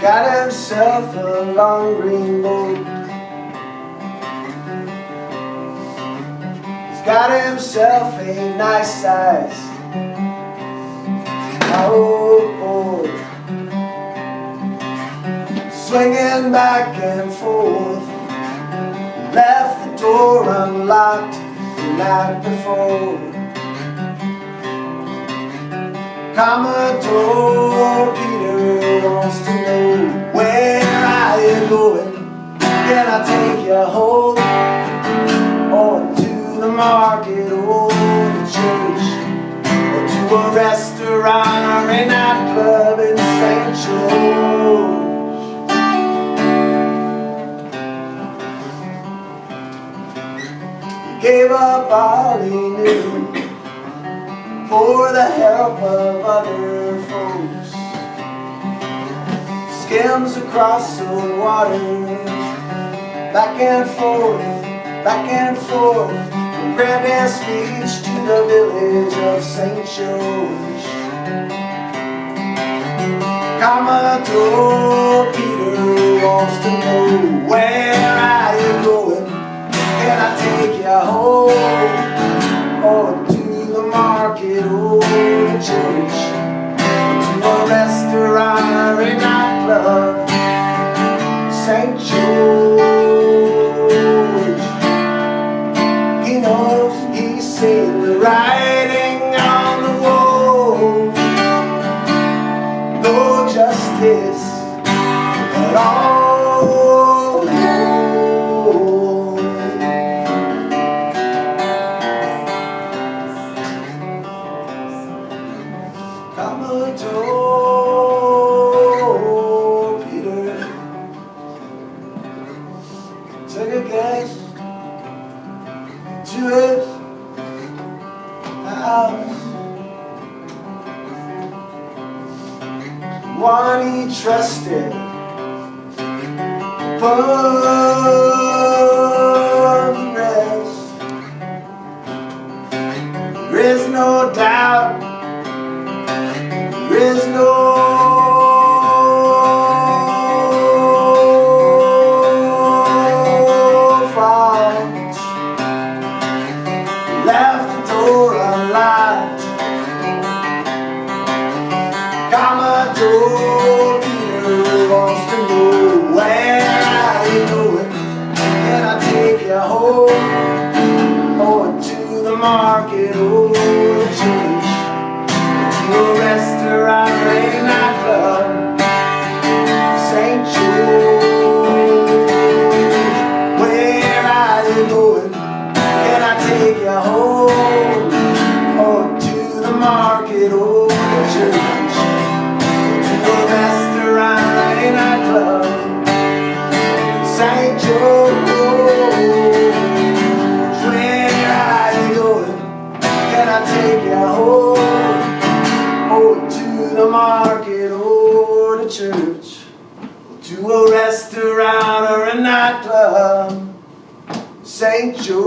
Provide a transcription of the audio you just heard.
got himself a long green boat. He's got himself a nice size outboard, swinging back and forth. Left the door unlocked the night before. Commodore Peter wants to know, where are you going? Can I take you home? Or to the market or the church, or to a restaurant or a nightclub in St. George? He gave up all he knew for the help of other folks. Skims across the water, back and forth, from Grandad's Beach to the village of St. George. Commodore Peter wants to know, where are you going? Can I take you home? Or to the market or the church, to a restaurant or a nightclub, St. George. He knows he's seen the writing on the wall. No justice at all. Commodore Peter took a guess to his house, one he trusted for the rest. There is no doubt, there is no fault. Left the door unlocked. Commodore Peter wants to know, where are you going? Can I take you home? Or to the market or the church, to a restaurant or a nightclub, St. George. Where are you going? Can I take you home? Or to the market or the church, to a restaurant or a nightclub, St. George. Where are you going? Can I take you home? Or to the market or the church, to a restaurant or a nightclub, St. George.